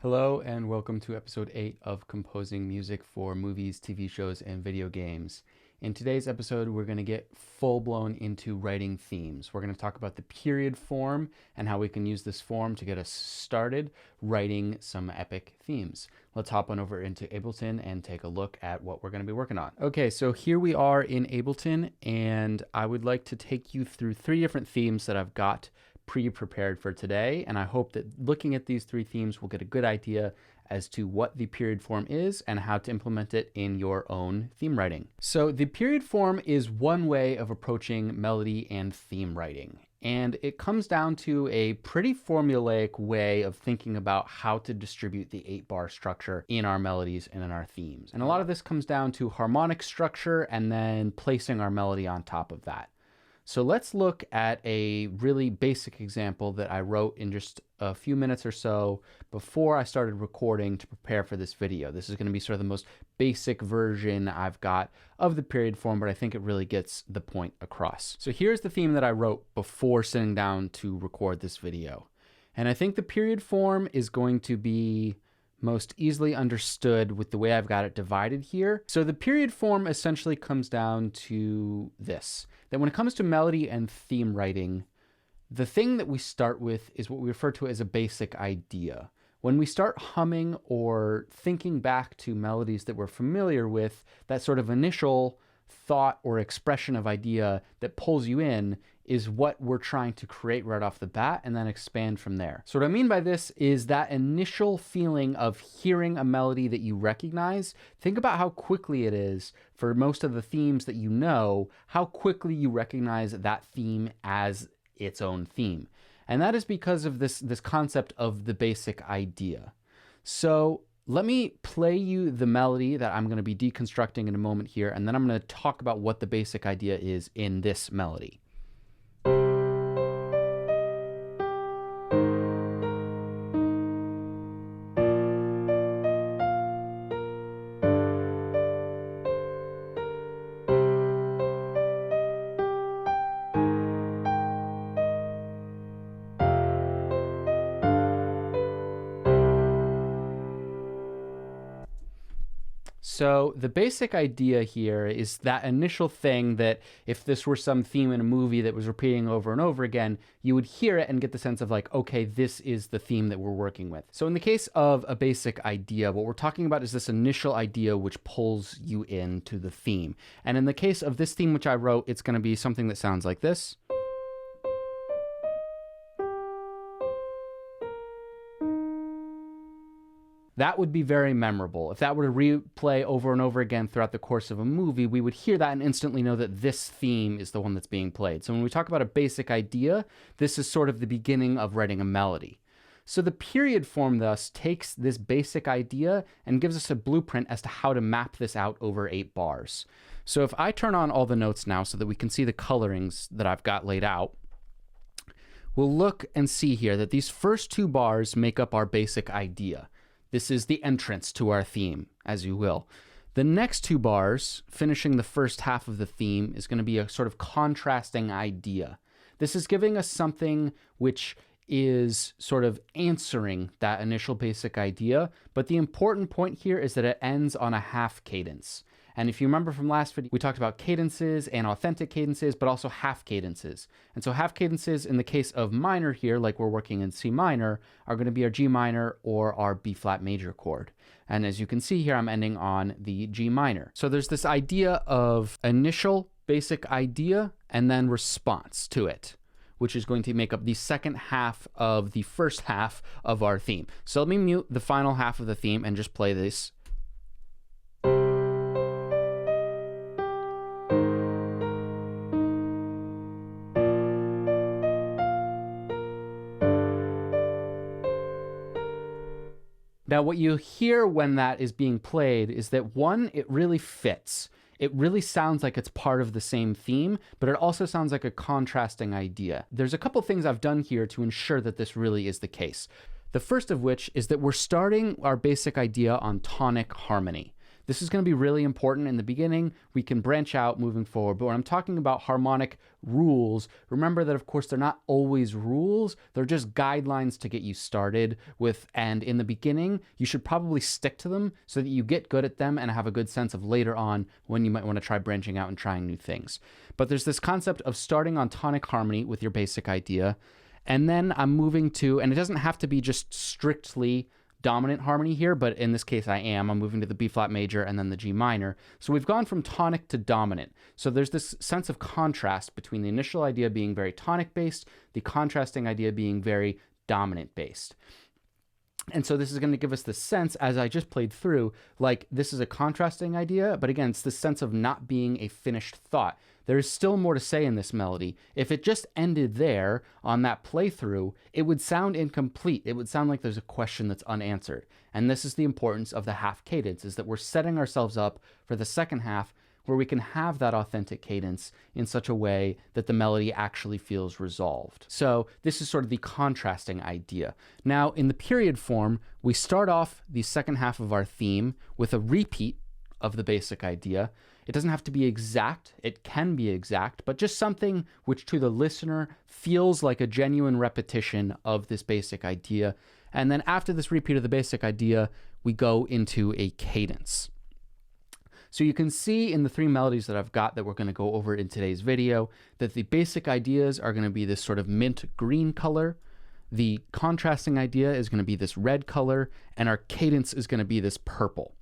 Hello and welcome to episode 8 of Composing Music for Movies, TV shows, and Video Games. In today's episode, we're going to get full-blown into writing themes. We're going to talk about the period form and how we can use this form to get us started writing some epic themes. Let's hop on over into Ableton and take a look at what we're going to be working on. Okay, so here we are in Ableton, and I would like to take you through 3 different themes that I've got pre-prepared for today, and I hope that looking at these 3 themes will get a good idea as to what the period form is and how to implement it in your own theme writing. So the period form is one way of approaching melody and theme writing, and it comes down to a pretty formulaic way of thinking about how to distribute the 8-bar structure in our melodies and in our themes. And a lot of this comes down to harmonic structure and then placing our melody on top of that. So let's look at a really basic example that I wrote in just a few minutes or so before I started recording to prepare for this video. This is going to be sort of the most basic version I've got of the period form, but I think it really gets the point across. So here's the theme that I wrote before sitting down to record this video. And I think the period form is going to be most easily understood with the way I've got it divided here. So the period form essentially comes down to this, that when it comes to melody and theme writing, the thing that we start with is what we refer to as a basic idea. When we start humming or thinking back to melodies that we're familiar with, that sort of initial thought or expression of idea that pulls you in is what we're trying to create right off the bat and then expand from there. So what I mean by this is that initial feeling of hearing a melody that you recognize. Think about how quickly it is for most of the themes that you know, how quickly you recognize that theme as its own theme. And that is because of this concept of the basic idea. So let me play you the melody that I'm going to be deconstructing in a moment here, and then I'm going to talk about what the basic idea is in this melody. So the basic idea here is that initial thing that if this were some theme in a movie that was repeating over and over again, you would hear it and get the sense of like, okay, this is the theme that we're working with. So in the case of a basic idea, what we're talking about is this initial idea which pulls you into the theme. And in the case of this theme which I wrote, it's going to be something that sounds like this. That would be very memorable. If that were to replay over and over again throughout the course of a movie, we would hear that and instantly know that this theme is the one that's being played. So when we talk about a basic idea, this is sort of the beginning of writing a melody. So the period form thus takes this basic idea and gives us a blueprint as to how to map this out over 8 bars. So if I turn on all the notes now so that we can see the colorings that I've got laid out, we'll look and see here that these first 2 bars make up our basic idea. This is the entrance to our theme, as you will. The next 2 bars, finishing the first half of the theme, is going to be a sort of contrasting idea. This is giving us something which is sort of answering that initial basic idea, but the important point here is that it ends on a half cadence. And if you remember from last video, we talked about cadences and authentic cadences, but also half cadences. And so half cadences in the case of minor here, like we're working in C minor, are going to be our G minor or our B flat major chord. And as you can see here, I'm ending on the G minor. So there's this idea of initial basic idea and then response to it, which is going to make up the second half of the first half of our theme. So let me mute the final half of the theme and just play this. Now, what you hear when that is being played is that, one, it really fits. It really sounds like it's part of the same theme, but it also sounds like a contrasting idea. There's a couple things I've done here to ensure that this really is the case. The first of which is that we're starting our basic idea on tonic harmony. This is going to be really important in the beginning. We can branch out moving forward. But when I'm talking about harmonic rules, remember that, of course, they're not always rules. They're just guidelines to get you started with. And in the beginning, you should probably stick to them so that you get good at them and have a good sense of later on when you might want to try branching out and trying new things. But there's this concept of starting on tonic harmony with your basic idea. And then I'm moving to, and it doesn't have to be just strictly dominant harmony here, but in this case I'm moving to the B flat major and then the G minor. So we've gone from tonic to dominant. So there's this sense of contrast between the initial idea being very tonic based, the contrasting idea being very dominant based. And so this is going to give us the sense, as I just played through, like this is a contrasting idea, but again, it's the sense of not being a finished thought. There is still more to say in this melody. If it just ended there on that playthrough, it would sound incomplete. It would sound like there's a question that's unanswered. And this is the importance of the half cadence, is that we're setting ourselves up for the second half where we can have that authentic cadence in such a way that the melody actually feels resolved. So this is sort of the contrasting idea. Now, in the period form, we start off the second half of our theme with a repeat of the basic idea. It doesn't have to be exact, it can be exact, but just something which to the listener feels like a genuine repetition of this basic idea. And then after this repeat of the basic idea, we go into a cadence. So you can see in the three melodies that I've got that we're going to go over in today's video that the basic ideas are going to be this sort of mint green color, the contrasting idea is going to be this red color, and our cadence is going to be this purple.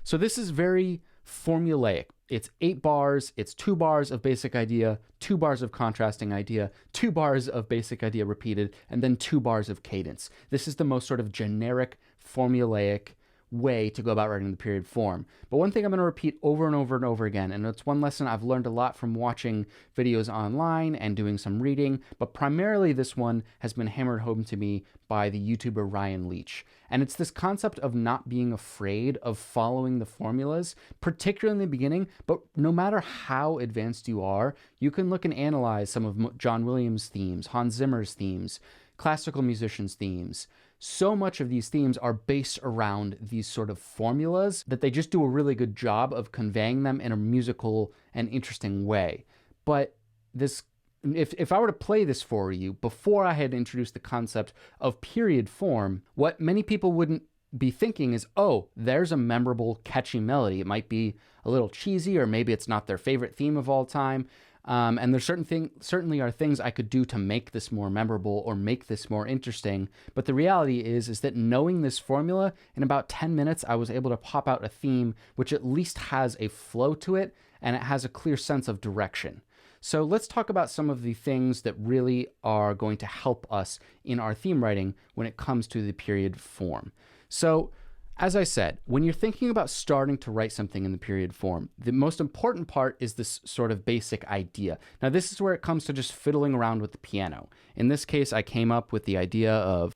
So this is very formulaic. It's 8 bars, it's 2 bars of basic idea, 2 bars of contrasting idea, 2 bars of basic idea repeated, and then 2 bars of cadence. This is the most sort of generic, formulaic way to go about writing the period form. But one thing I'm going to repeat over and over and over again, and it's one lesson I've learned a lot from watching videos online and doing some reading, but primarily this one has been hammered home to me by the YouTuber Ryan Leach. And it's this concept of not being afraid of following the formulas, particularly in the beginning, but no matter how advanced you are, you can look and analyze some of John Williams' themes, Hans Zimmer's themes, classical musicians' themes. So much of these themes are based around these sort of formulas that they just do a really good job of conveying them in a musical and interesting way. But this, if I were to play this for you before I had introduced the concept of period form, what many people wouldn't be thinking is, oh, there's a memorable, catchy melody. It might be a little cheesy, or maybe it's not their favorite theme of all time. And there's certainly are things I could do to make this more memorable or make this more interesting. But the reality is that knowing this formula, in about 10 minutes, I was able to pop out a theme which at least has a flow to it and it has a clear sense of direction. So let's talk about some of the things that really are going to help us in our theme writing when it comes to the period form. So, as I said, when you're thinking about starting to write something in the period form, the most important part is this sort of basic idea. Now, this is where it comes to just fiddling around with the piano. In this case, I came up with the idea of...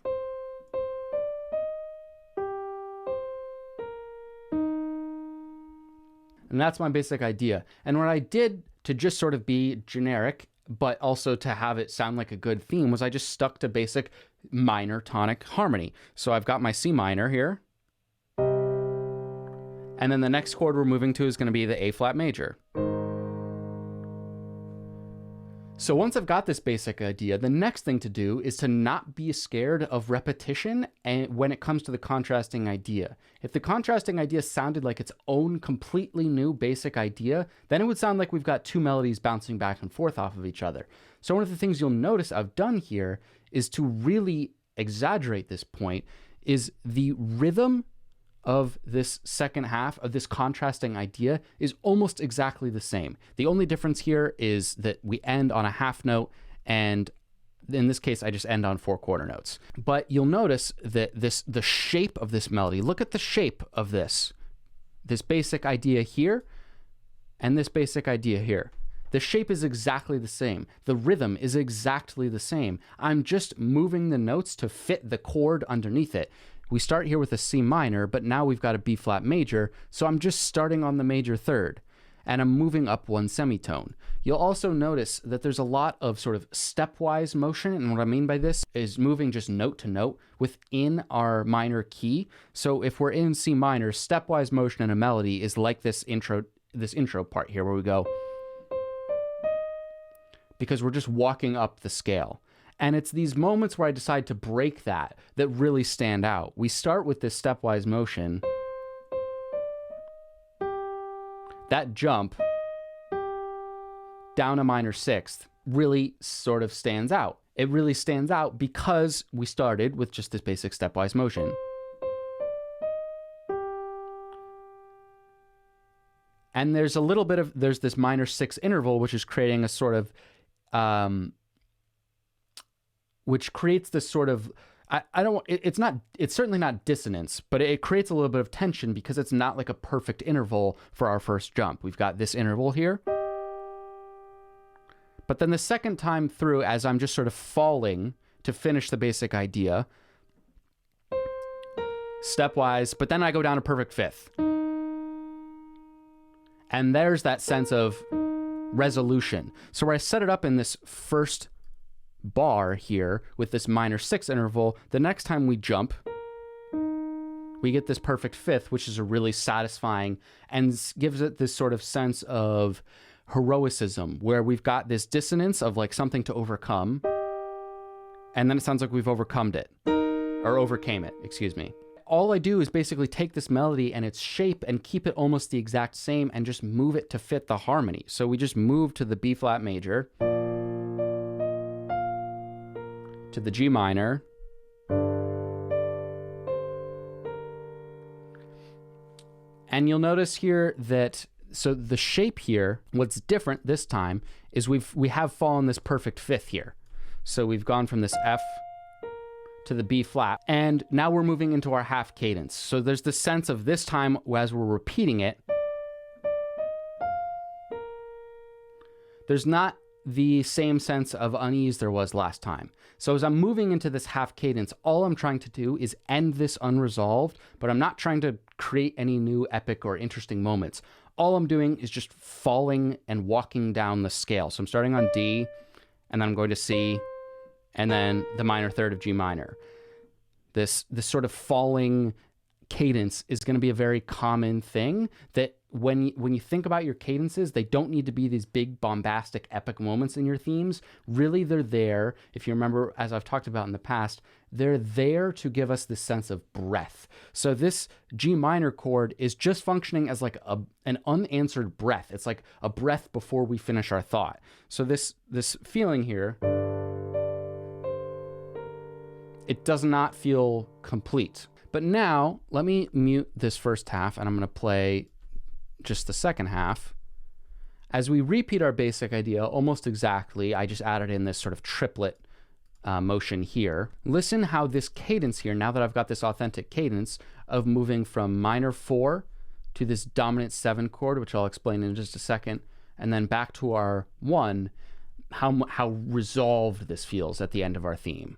And that's my basic idea. And what I did to just sort of be generic, but also to have it sound like a good theme, was I just stuck to basic minor tonic harmony. So I've got my C minor here. And then the next chord we're moving to is going to be the A flat major. So once I've got this basic idea, the next thing to do is to not be scared of repetition and when it comes to the contrasting idea. If the contrasting idea sounded like its own completely new basic idea, then it would sound like we've got two melodies bouncing back and forth off of each other. So one of the things you'll notice I've done here is to really exaggerate this point is the rhythm of this second half of this contrasting idea is almost exactly the same. The only difference here is that we end on a half note, and in this case, I just end on 4 quarter notes. But you'll notice that the shape of this melody, look at the shape of this basic idea here and this basic idea here. The shape is exactly the same. The rhythm is exactly the same. I'm just moving the notes to fit the chord underneath it. We start here with a C minor, but now we've got a B flat major, so I'm just starting on the major third. and I'm moving up one semitone. You'll also notice that there's a lot of sort of stepwise motion, and what I mean by this is moving just note to note within our minor key. So if we're in C minor, stepwise motion in a melody is like this intro part here where we go, because we're just walking up the scale. And it's these moments where I decide to break that really stand out. We start with this stepwise motion. That jump down a minor sixth really sort of stands out. It really stands out because we started with just this basic stepwise motion. And there's a little bit of, there's this minor six interval, which is creating a sort of, which creates this sort of, it's certainly not dissonance, but it creates a little bit of tension because it's not like a perfect interval for our first jump. We've got this interval here. But then the second time through, as I'm just sort of falling to finish the basic idea, stepwise, but then I go down a perfect fifth. And there's that sense of resolution. So where I set it up in this first bar here with this minor six interval, the next time we jump, we get this perfect fifth, which is a really satisfying and gives it this sort of sense of heroicism where we've got this dissonance of like something to overcome, and then it sounds like we've overcome it or overcame it, excuse me. All I do is basically take this melody and its shape and keep it almost the exact same and just move it to fit the harmony. So we just move to the B flat major, to the G minor, and you'll notice here that, so the shape here, what's different this time is we have fallen this perfect fifth here. So we've gone from this F to the B flat, and now we're moving into our half cadence. So there's the sense of this time as we're repeating it, there's not the same sense of unease there was last time. So as I'm moving into this half cadence, all I'm trying to do is end this unresolved, but I'm not trying to create any new epic or interesting moments. All I'm doing is just falling and walking down the scale. So I'm starting on D, and then I'm going to C, and then the minor third of G minor. This sort of falling cadence is going to be a very common thing that when you think about your cadences, they don't need to be these big bombastic epic moments in your themes. Really, they're there, if you remember, as I've talked about in the past, they're there to give us this sense of breath. So this G minor chord is just functioning as like an unanswered breath. It's like a breath before we finish our thought. So this feeling here, it does not feel complete. But now, let me mute this first half, and I'm going to play just the second half. As we repeat our basic idea almost exactly, I just added in this sort of triplet motion here. Listen how this cadence here, now that I've got this authentic cadence of moving from minor 4 to this dominant 7 chord, which I'll explain in just a second, and then back to our 1, how resolved this feels at the end of our theme.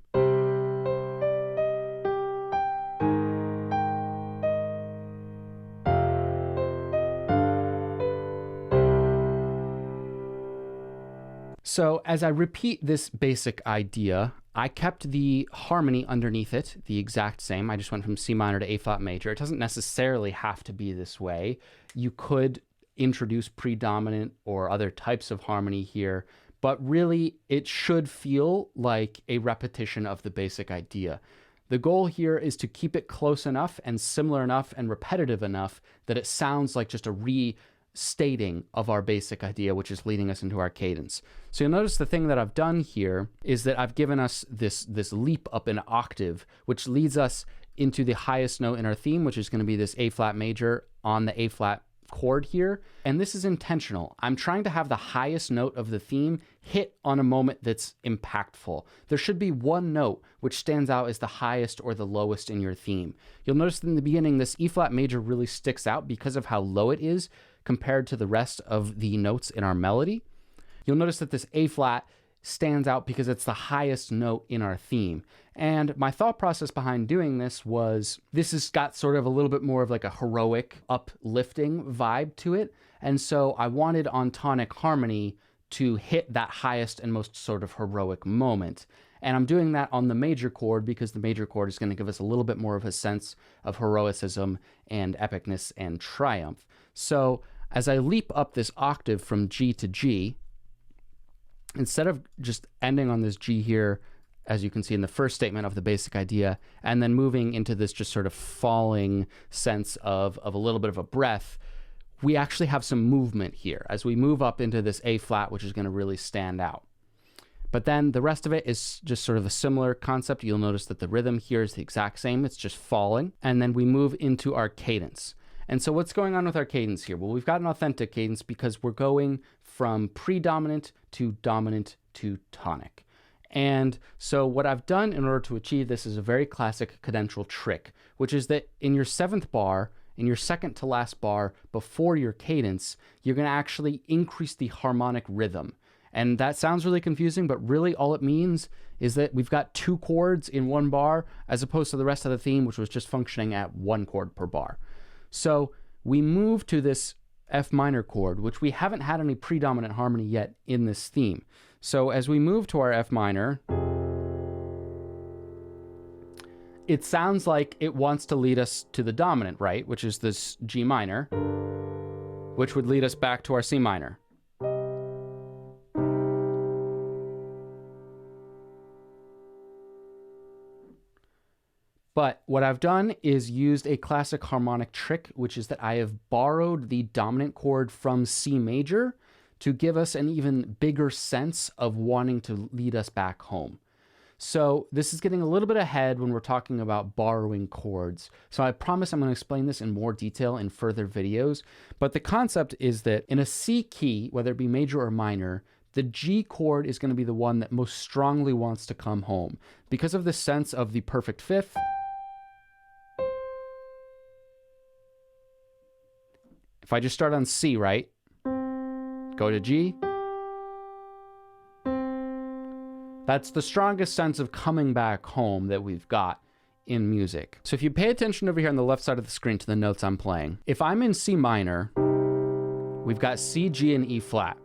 So as I repeat this basic idea, I kept the harmony underneath it the exact same. I just went from C minor to A flat major. It doesn't necessarily have to be this way. You could introduce predominant or other types of harmony here, but really it should feel like a repetition of the basic idea. The goal here is to keep it close enough and similar enough and repetitive enough that it sounds like just a restating of our basic idea, which is leading us into our cadence. So you'll notice the thing that I've done here is that I've given us this leap up an octave, which leads us into the highest note in our theme, which is going to be this A flat major on the A flat chord here. And this is intentional. I'm trying to have the highest note of the theme hit on a moment that's impactful. There should be one note which stands out as the highest or the lowest in your theme. You'll notice that in the beginning, this E flat major really sticks out because of how low it is compared to the rest of the notes in our melody. You'll notice that this A flat stands out because it's the highest note in our theme. And my thought process behind doing this was, this has got sort of a little bit more of like a heroic, uplifting vibe to it. And so I wanted on tonic harmony to hit that highest and most sort of heroic moment. And I'm doing that on the major chord because the major chord is going to give us a little bit more of a sense of heroicism and epicness and triumph. So as I leap up this octave from G to G, instead of just ending on this G here, as you can see in the first statement of the basic idea, and then moving into this just sort of falling sense of a little bit of a breath, we actually have some movement here as we move up into this A flat, which is going to really stand out. But then the rest of it is just sort of a similar concept. You'll notice that the rhythm here is the exact same. It's just falling. And then we move into our cadence. And so what's going on with our cadence here? Well, we've got an authentic cadence because we're going from predominant to dominant to tonic. And so what I've done in order to achieve this is a very classic cadential trick, which is that in your 7th bar, in your second to last bar before your cadence, you're going to actually increase the harmonic rhythm. And that sounds really confusing, but really all it means is that we've got 2 chords in 1 bar as opposed to the rest of the theme, which was just functioning at 1 chord per bar. So we move to this F minor chord, which we haven't had any predominant harmony yet in this theme. So as we move to our F minor, it sounds like it wants to lead us to the dominant, right? Which is this G minor, which would lead us back to our C minor. But what I've done is used a classic harmonic trick, which is that I have borrowed the dominant chord from C major to give us an even bigger sense of wanting to lead us back home. So this is getting a little bit ahead when we're talking about borrowing chords. So I promise I'm going to explain this in more detail in further videos. But the concept is that in a C key, whether it be major or minor, the G chord is going to be the one that most strongly wants to come home because of the sense of the perfect fifth. If I just start on C, right? Go to G. That's the strongest sense of coming back home that we've got in music. So if you pay attention over here on the left side of the screen to the notes I'm playing, if I'm in C minor, we've got C, G, and E flat.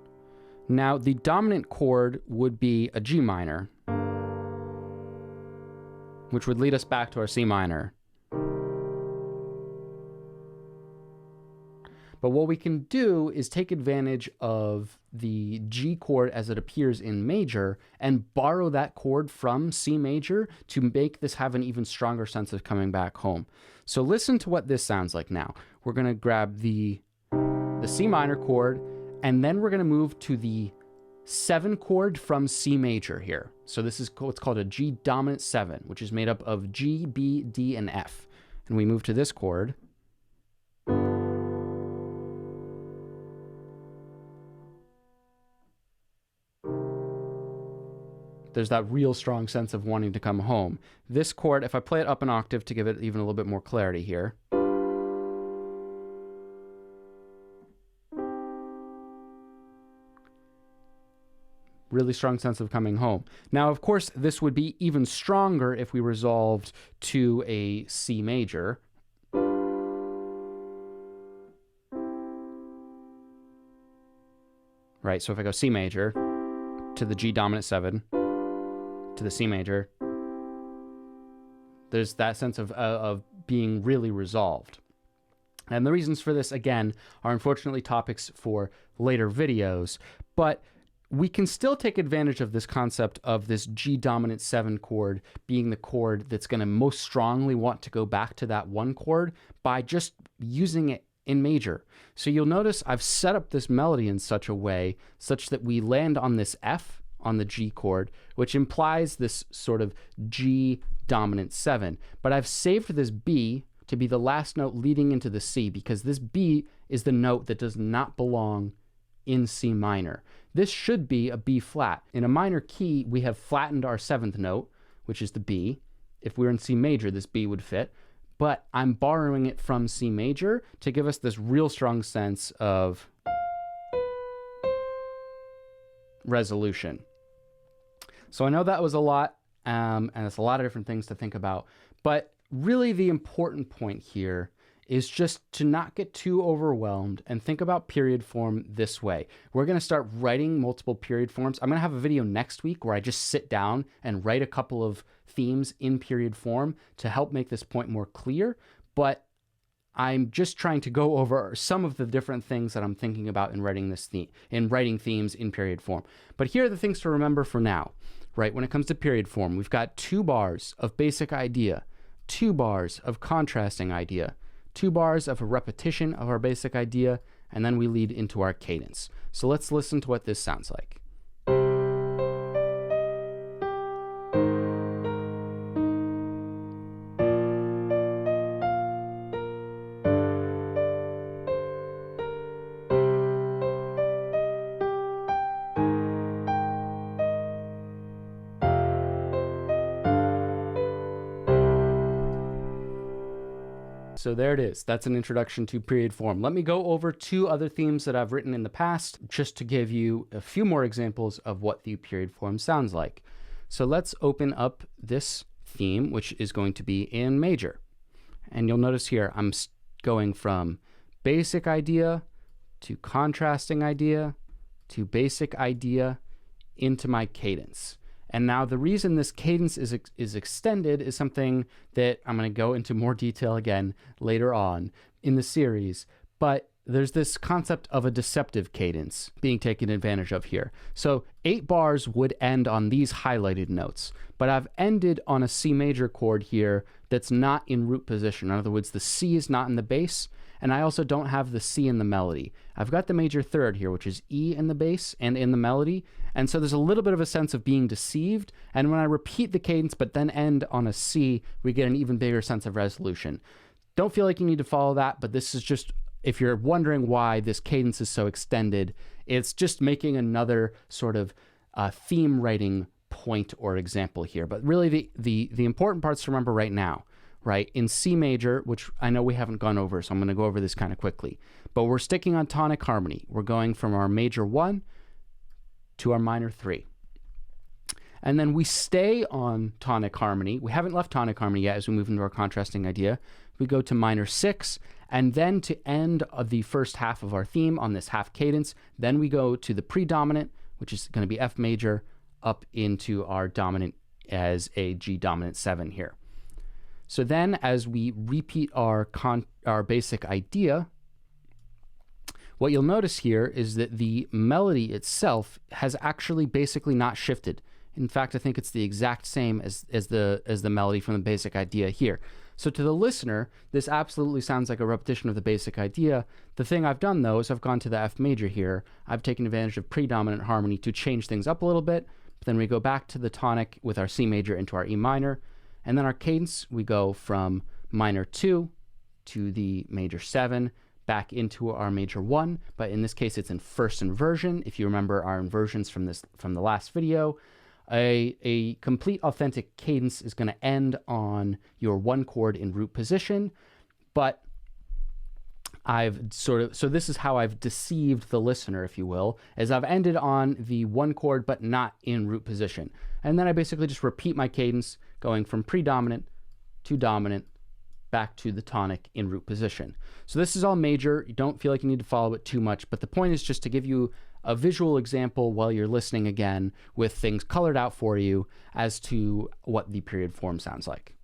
Now the dominant chord would be a G minor, which would lead us back to our C minor. But what we can do is take advantage of the G chord as it appears in major and borrow that chord from C major to make this have an even stronger sense of coming back home. So listen to what this sounds like now. We're going to grab the C minor chord, and then we're going to move to the 7 chord from C major here. So this is what's called a G dominant 7, which is made up of G, B, D, and F. And we move to this chord. There's that real strong sense of wanting to come home. This chord, if I play it up an octave to give it even a little bit more clarity here. Really strong sense of coming home. Now, of course, this would be even stronger if we resolved to a C major. Right, so if I go C major to the G dominant 7, to the C major, there's that sense of being really resolved. And the reasons for this, again, are unfortunately topics for later videos, but we can still take advantage of this concept of this G dominant 7 chord being the chord that's going to most strongly want to go back to that 1 chord by just using it in major. So you'll notice I've set up this melody in such a way such that we land on this F on the G chord, which implies this sort of G dominant 7. But I've saved this B to be the last note leading into the C because this B is the note that does not belong in C minor. This should be a B flat. In a minor key, we have flattened our 7th note, which is the B. If we were in C major, this B would fit. But I'm borrowing it from C major to give us this real strong sense of resolution. So I know that was a lot, and it's a lot of different things to think about, but really the important point here is just to not get too overwhelmed and think about period form this way. We're going to start writing multiple period forms. I'm going to have a video next week where I just sit down and write a couple of themes in period form to help make this point more clear, but I'm just trying to go over some of the different things that I'm thinking about in writing this theme, in writing themes in period form. But here are the things to remember for now, right? When it comes to period form, we've got 2 bars of basic idea, 2 bars of contrasting idea, 2 bars of a repetition of our basic idea, and then we lead into our cadence. So let's listen to what this sounds like. So there it is. That's an introduction to period form. Let me go over 2 other themes that I've written in the past, just to give you a few more examples of what the period form sounds like. So let's open up this theme, which is going to be in major. And you'll notice here, I'm going from basic idea to contrasting idea to basic idea into my cadence. And now the reason this cadence is extended is something that I'm going to go into more detail again later on in the series. But there's this concept of a deceptive cadence being taken advantage of here. So 8 bars would end on these highlighted notes, but I've ended on a C major chord here that's not in root position. In other words, the C is not in the bass, and I also don't have the C in the melody. I've got the major third here, which is E in the bass and in the melody, and so there's a little bit of a sense of being deceived, and when I repeat the cadence but then end on a C, we get an even bigger sense of resolution. Don't feel like you need to follow that, but this is just, if you're wondering why this cadence is so extended, it's just making another sort of theme writing point or example here. But really the important parts to remember right now, right? In C major, which I know we haven't gone over, so I'm going to go over this kind of quickly, but we're sticking on tonic harmony. We're going from our major 1 to our minor 3. And then we stay on tonic harmony. We haven't left tonic harmony yet as we move into our contrasting idea. We go to minor 6, and then to end of the first half of our theme on this half cadence, then we go to the predominant, which is going to be F major, up into our dominant as a G dominant 7 here. So then as we repeat our basic idea, what you'll notice here is that the melody itself has actually basically not shifted. In fact, I think it's the exact same as the melody from the basic idea here. So to the listener, this absolutely sounds like a repetition of the basic idea. The thing I've done, though, is I've gone to the F major here. I've taken advantage of predominant harmony to change things up a little bit. But then we go back to the tonic with our C major into our E minor. And then our cadence, we go from minor 2 to the major 7, back into our major 1. But in this case, it's in first inversion. If you remember our inversions from the last video, a complete authentic cadence is going to end on your 1 chord in root position, but so this is how I've deceived the listener, if you will, as I've ended on the 1 chord but not in root position. And then I basically just repeat my cadence going from predominant to dominant back to the tonic in root position. So this is all major. You don't feel like you need to follow it too much, but the point is just to give you a visual example while you're listening again with things colored out for you as to what the period form sounds like.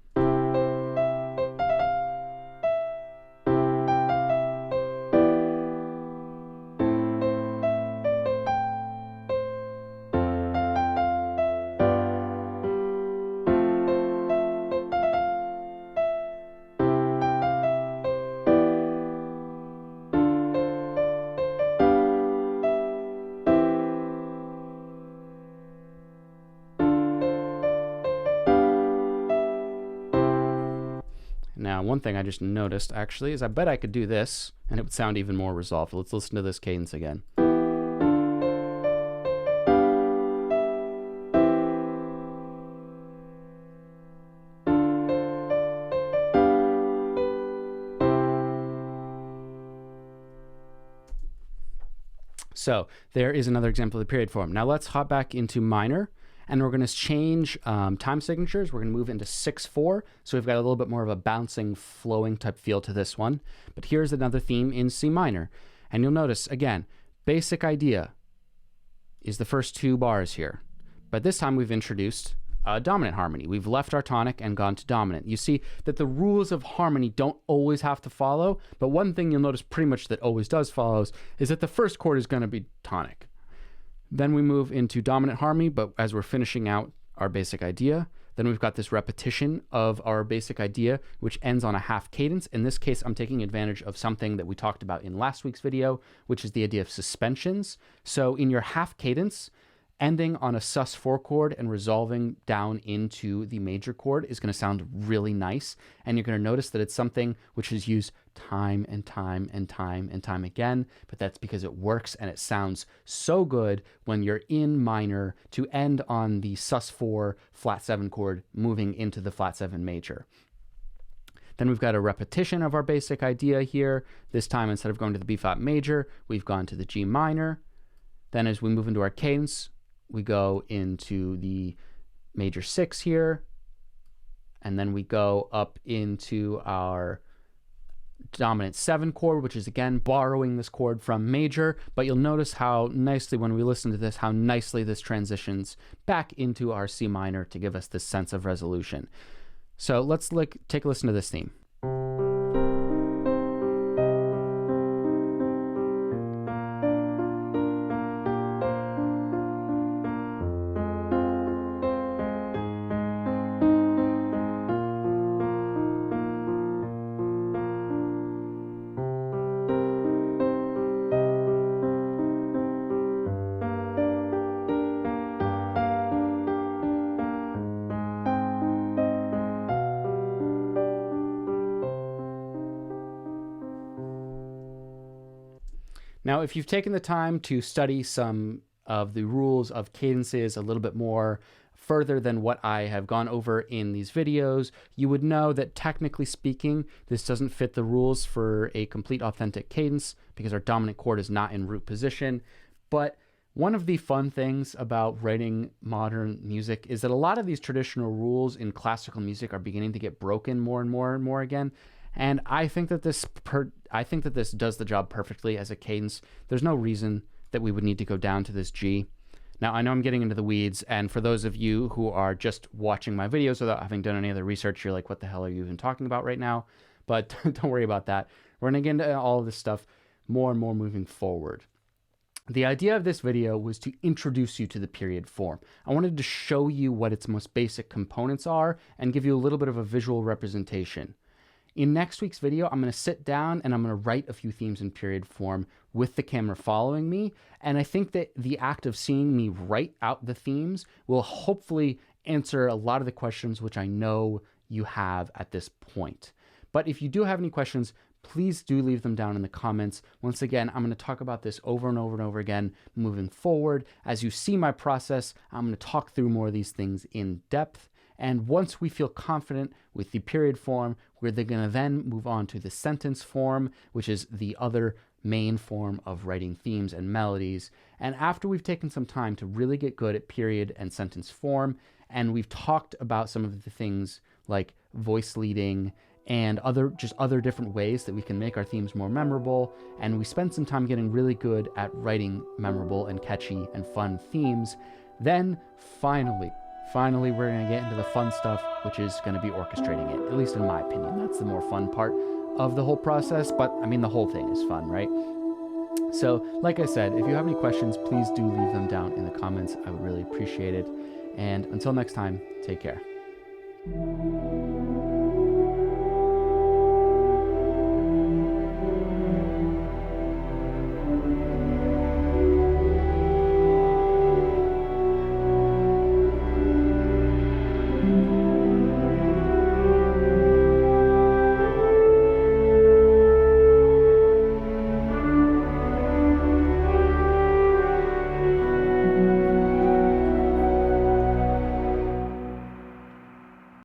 Now, one thing I just noticed, actually, is I bet I could do this, and it would sound even more resolved. Let's listen to this cadence again. So there is another example of the period form. Now let's hop back into minor, and we're going to change time signatures. We're going to move into 6/4, so we've got a little bit more of a bouncing, flowing type feel to this one. But here's another theme in C minor, and you'll notice, again, basic idea is the first 2 bars here. But this time we've introduced a dominant harmony. We've left our tonic and gone to dominant. You see that the rules of harmony don't always have to follow, but one thing you'll notice pretty much that always does follows is that the first chord is going to be tonic. Then we move into dominant harmony, but as we're finishing out our basic idea, then we've got this repetition of our basic idea, which ends on a half cadence. In this case, I'm taking advantage of something that we talked about in last week's video, which is the idea of suspensions. So in your half cadence, ending on a sus4 chord and resolving down into the major chord is going to sound really nice. And you're going to notice that it's something which is used time and time and time and time again, but that's because it works and it sounds so good when you're in minor to end on the sus4 flat 7 chord moving into the flat 7 major. Then we've got a repetition of our basic idea here. This time, instead of going to the B flat major, we've gone to the G minor. Then as we move into our cadence, we go into the major 6 here, and then we go up into our dominant 7 chord, which is again borrowing this chord from major, but you'll notice how nicely when we listen to this, how nicely this transitions back into our C minor to give us this sense of resolution. So let's take a listen to this theme. Now, if you've taken the time to study some of the rules of cadences a little bit more further than what I have gone over in these videos, you would know that technically speaking, this doesn't fit the rules for a complete authentic cadence because our dominant chord is not in root position. But one of the fun things about writing modern music is that a lot of these traditional rules in classical music are beginning to get broken more and more and more again. And I think that this does the job perfectly as a cadence. There's no reason that we would need to go down to this G. Now, I know I'm getting into the weeds, and for those of you who are just watching my videos without having done any other research, you're like, what the hell are you even talking about right now? But don't worry about that. We're going to get into all of this stuff more and more moving forward. The idea of this video was to introduce you to the period form. I wanted to show you what its most basic components are and give you a little bit of a visual representation. In next week's video, I'm going to sit down and I'm going to write a few themes in period form with the camera following me. And I think that the act of seeing me write out the themes will hopefully answer a lot of the questions which I know you have at this point. But if you do have any questions, please do leave them down in the comments. Once again, I'm going to talk about this over and over and over again moving forward. As you see my process, I'm going to talk through more of these things in depth. And once we feel confident with the period form, we're going to then move on to the sentence form, which is the other main form of writing themes and melodies. And after we've taken some time to really get good at period and sentence form, and we've talked about some of the things like voice leading and other different ways that we can make our themes more memorable, and we spend some time getting really good at writing memorable and catchy and fun themes, then finally, we're going to get into the fun stuff, which is going to be orchestrating it, at least in my opinion. That's the more fun part of the whole process, but I mean, the whole thing is fun, right? So, like I said, if you have any questions, please do leave them down in the comments. I would really appreciate it. And until next time, take care.